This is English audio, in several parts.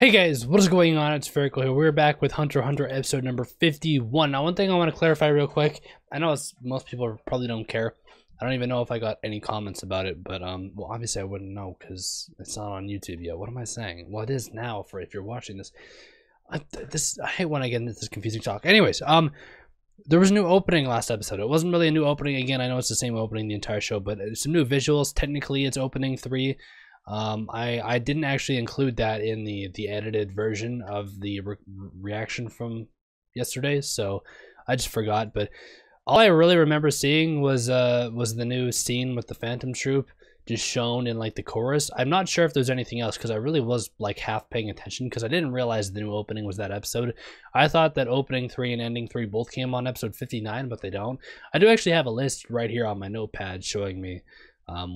Hey guys, what is going on? It's Spherical here. We're back with Hunter x Hunter episode number 51. Now, one thing I want to clarify real quick. I know most people probably don't care. I don't even know if I got any comments about it, but well, obviously I wouldn't know because it's not on YouTube yet. What am I saying? Well, it is now for if you're watching this. I hate when I get into this confusing talk. Anyways, there was a new opening last episode. It wasn't really a new opening. Again, I know it's the same opening the entire show, but it's some new visuals. Technically, it's opening 3. I didn't actually include that in the edited version of the reaction from yesterday, so I just forgot. But all I really remember seeing was the new scene with the Phantom Troop just shown in like the chorus. I'm not sure if there's anything else because I really was like half paying attention because I didn't realize the new opening was that episode. I thought that opening 3 and ending 3 both came on episode 59, but they don't. I do actually have a list right here on my notepad showing me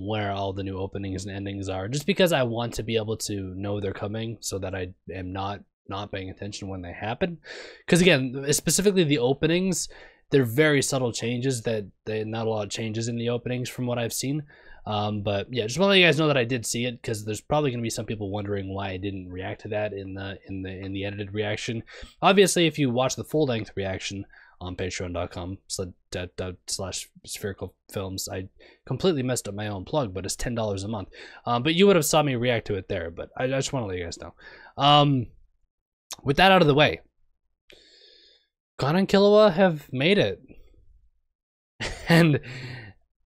where all the new openings and endings are, just because I want to be able to know they're coming so that I am not paying attention when they happen. Because again, specifically the openings, they're very subtle changes that not a lot of changes in the openings from what I've seen. But yeah, just want to let you guys know that I did see it, because there's probably going to be some people wondering why I didn't react to that in the edited reaction. Obviously, if you watch the full length reaction on patreon.com/sphericalfilms, I completely messed up my own plug, but it's $10 a month. But you would have saw me react to it there, but I just want to let you guys know. With that out of the way, Gon and Killua have made it. And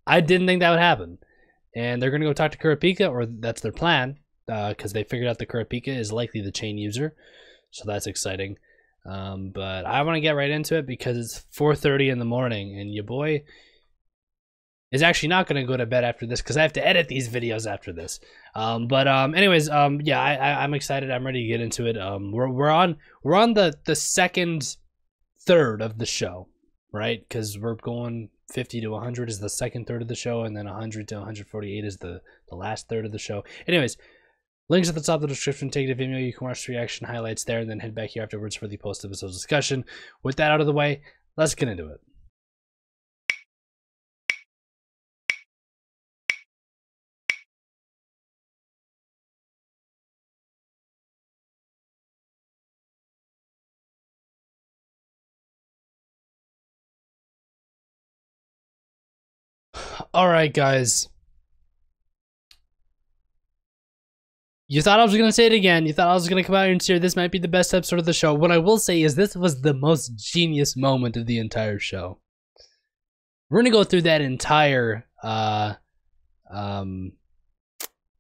I didn't think that would happen. And they're going to go talk to Kurapika, or that's their plan, because they figured out that Kurapika is likely the chain user. So that's exciting. But I want to get right into it because it's 4:30 in the morning and your boy is actually not going to go to bed after this because I have to edit these videos after this. Anyways, yeah, I'm excited. I'm ready to get into it. We're on the second third of the show, right? Because we're going 50 to 100 is the second third of the show, and then 100 to 148 is the last third of the show. Anyways, links at the top of the description. Take it to Vimeo. You can watch the reaction highlights there, and then head back here afterwards for the post-episode discussion. With that out of the way, let's get into it. All right, guys. You thought I was going to say it again. You thought I was going to come out here and say this might be the best episode of the show. What I will say is this was the most genius moment of the entire show. We're going to go through that entire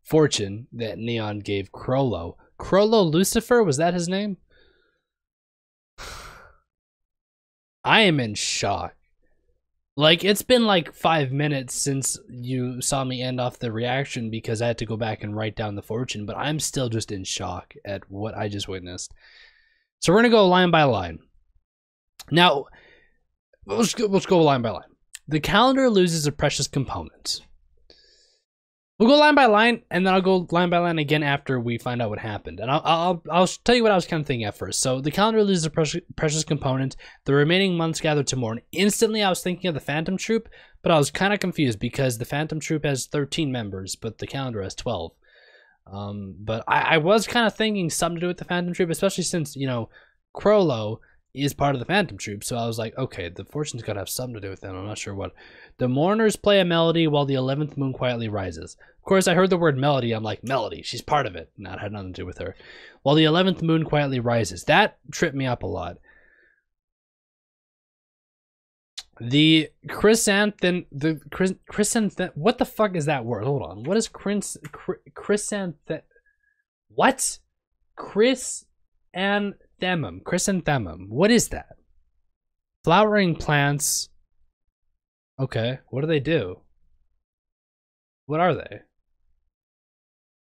fortune that Neon gave Chrollo. Chrollo Lucifer, was that his name? I am in shock. Like, it's been like 5 minutes since you saw me end off the reaction because I had to go back and write down the fortune, but I'm still just in shock at what I just witnessed. So we're going to go line by line. Now, let's go line by line. The calendar loses a precious component. We'll go line by line, and then I'll go line by line again after we find out what happened. And I'll tell you what I was kind of thinking at first. So the calendar loses a precious component. The remaining months gather to mourn. Instantly, I was thinking of the Phantom Troop, but I was kind of confused because the Phantom Troop has 13 members, but the calendar has 12. But I was kind of thinking something to do with the Phantom Troop, especially since, you know, Chrollo is part of the Phantom Troop. So I was like, okay, the fortune's got to have something to do with them. I'm not sure what. The mourners play a melody while the 11th moon quietly rises. Of course, I heard the word melody. I'm like, melody, she's part of it. No, it had nothing to do with her. While the 11th moon quietly rises. That tripped me up a lot. The chrysanthemum, what the fuck is that word? Hold on. What is chrysanthemum? What? Chrysanthemum. What is that? Flowering plants. Okay, what do they do? What are they?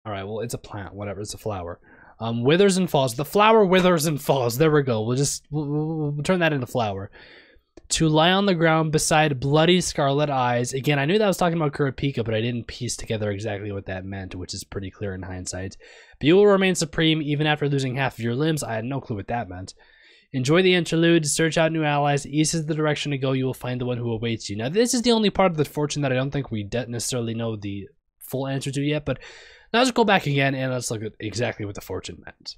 All right, well, it's a plant, whatever, it's a flower. Withers and falls. The flower withers and falls. There we go. We'll turn that into flower. To lie on the ground beside bloody scarlet eyes. Again, I knew that was talking about Kurapika, but I didn't piece together exactly what that meant, which is pretty clear in hindsight. But you will remain supreme even after losing half of your limbs. I had no clue what that meant. Enjoy the interlude, search out new allies. East is the direction to go. You will find the one who awaits you. Now, this is the only part of the fortune that I don't think we necessarily know the full answer to yet, but now let's go back again and let's look at exactly what the fortune meant.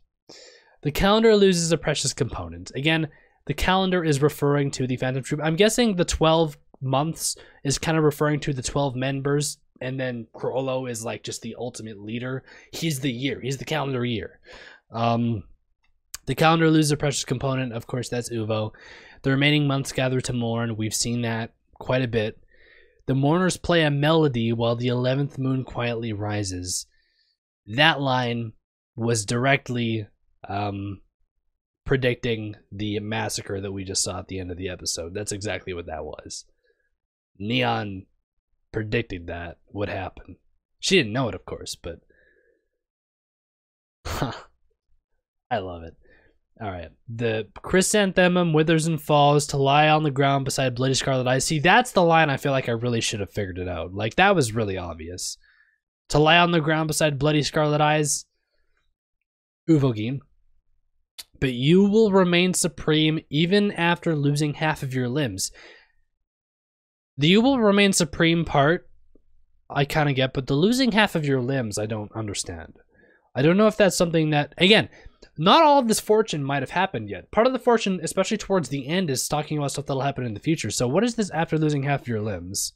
The calendar loses a precious component. Again, the calendar is referring to the Phantom Troop. I'm guessing the 12 months is kind of referring to the 12 members, and then Chrollo is like just the ultimate leader. He's the year. He's the calendar year. The calendar loses a precious component. Of course, that's Uvo. The remaining months gather to mourn. We've seen that quite a bit. The mourners play a melody while the 11th moon quietly rises. That line was directly predicting the massacre that we just saw at the end of the episode. That's exactly what that was. Neon predicted that would happen. She didn't know it, of course, but I love it. All right, the chrysanthemum withers and falls to lie on the ground beside bloody scarlet eyes. See, that's the line I feel like I really should have figured it out. Like, that was really obvious. To lie on the ground beside bloody scarlet eyes, Uvogin. But you will remain supreme even after losing half of your limbs. The you will remain supreme part, I kind of get, but the losing half of your limbs, I don't understand. I don't know if that's something that, again, not all of this fortune might have happened yet. Part of the fortune, especially towards the end, is talking about stuff that'll happen in the future. So what is this after losing half of your limbs?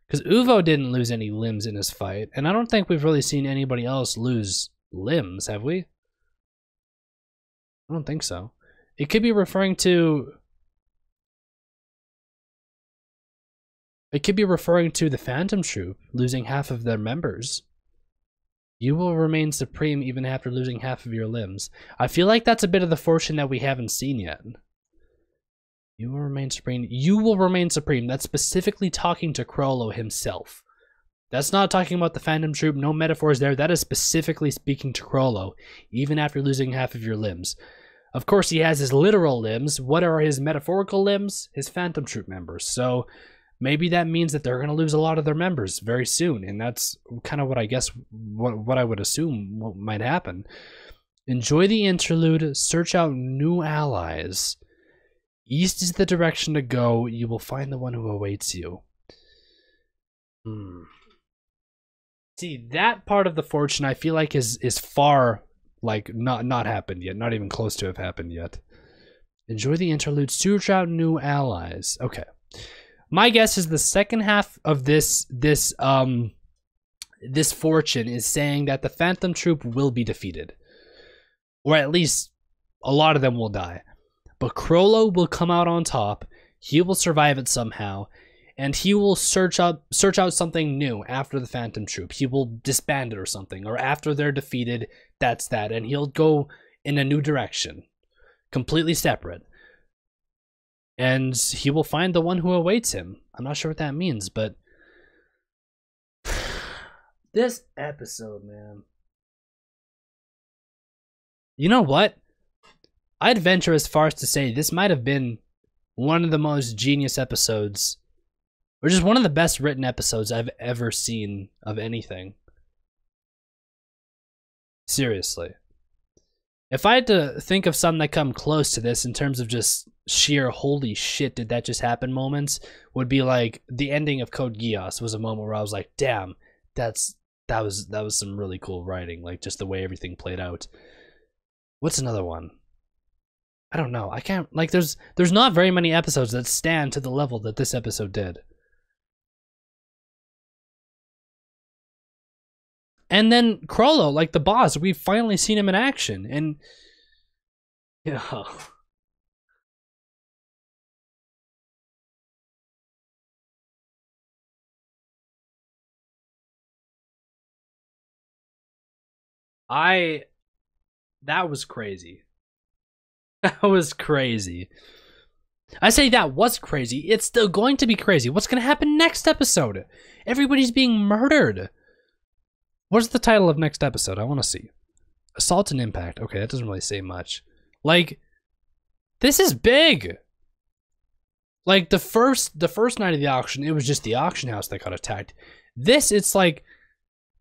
Because Uvo didn't lose any limbs in his fight, and I don't think we've really seen anybody else lose limbs, have we? I don't think so. It could be referring to... It could be referring to the Phantom Troop losing half of their members. You will remain supreme even after losing half of your limbs. I feel like that's a bit of the fortune that we haven't seen yet. You will remain supreme. You will remain supreme. That's specifically talking to Chrollo himself. That's not talking about the Phantom Troop. No metaphors there. That is specifically speaking to Chrollo, even after losing half of your limbs. Of course, he has his literal limbs. What are his metaphorical limbs? His Phantom Troop members. So maybe that means that they're going to lose a lot of their members very soon, and that's kind of what I guess, what I would assume what might happen. Enjoy the interlude, search out new allies. East is the direction to go. You will find the one who awaits you. See, that part of the fortune I feel like is far, like, not happened yet, not even close to have happened yet. Enjoy the interlude, search out new allies. Okay. My guess is the second half of this fortune is saying that the Phantom Troop will be defeated. Or at least a lot of them will die. But Chrollo will come out on top. He will survive it somehow. And he will search out something new after the Phantom Troop. He will disband it or something. Or after they're defeated, that's that. And he'll go in a new direction. Completely separate. And he will find the one who awaits him. I'm not sure what that means, but... this episode, man. You know what? I'd venture as far as to say this might have been one of the most genius episodes, or just one of the best written episodes I've ever seen of anything. Seriously. If I had to think of something that come close to this in terms of just sheer holy shit did that just happen moments, would be like the ending of Code Geass was a moment where I was like, damn, that was some really cool writing, like just the way everything played out. What's another one? I don't know. I can't, like, there's not very many episodes that stand to the level that this episode did. And then Chrollo, like the boss, we've finally seen him in action, and you know, that was crazy. That was crazy. I say that was crazy. It's still going to be crazy. What's going to happen next episode? Everybody's being murdered. What's the title of next episode? I want to see. Assault and Impact. Okay, that doesn't really say much. Like, this is big. Like, the first night of the auction, it was just the auction house that got attacked. This, it's like,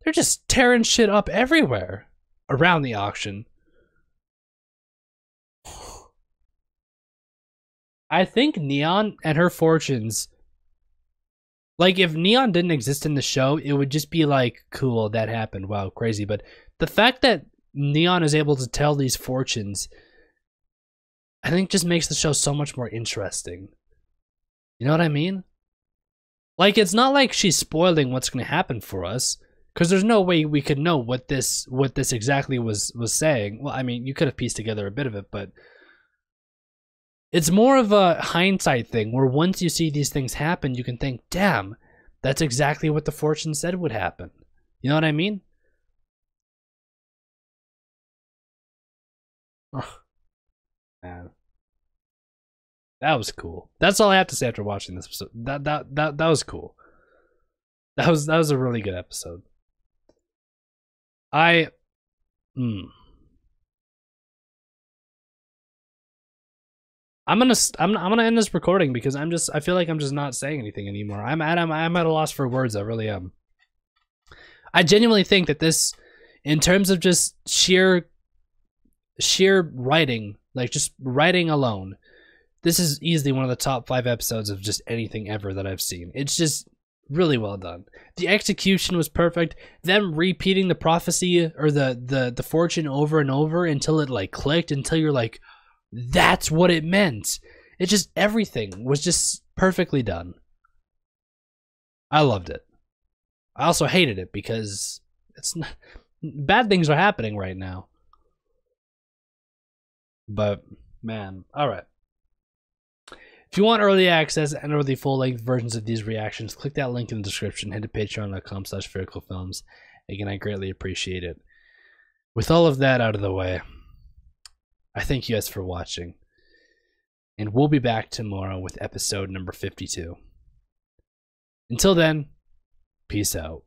they're just tearing shit up everywhere around the auction. I think Neon and her fortunes, like, if Neon didn't exist in the show, it would just be like, cool, that happened, wow, crazy. But the fact that Neon is able to tell these fortunes, I think just makes the show so much more interesting. You know what I mean? Like, it's not like she's spoiling what's going to happen for us, because there's no way we could know what this exactly was saying. Well, I mean, you could have pieced together a bit of it, but it's more of a hindsight thing, where once you see these things happen, you can think, damn, that's exactly what the fortune said would happen. You know what I mean? Oh, man. That was cool. That's all I have to say after watching this episode. That was cool. That was a really good episode. I'm gonna end this recording because I feel like I'm just not saying anything anymore. I'm at a loss for words. I really am. I genuinely think that this, in terms of just sheer writing, like just writing alone, this is easily one of the top 5 episodes of just anything ever that I've seen. It's just really well done. The execution was perfect. Them repeating the prophecy or the fortune over and over until it like clicked, until you're like, that's what it meant. It just, everything was just perfectly done. I loved it. I also hated it because it's not, bad things are happening right now. But man, all right. If you want early access and or the full-length versions of these reactions, click that link in the description. Head to patreon.com/sphericalfilms. Again, I greatly appreciate it. With all of that out of the way, I thank you guys for watching. And we'll be back tomorrow with episode number 52. Until then, peace out.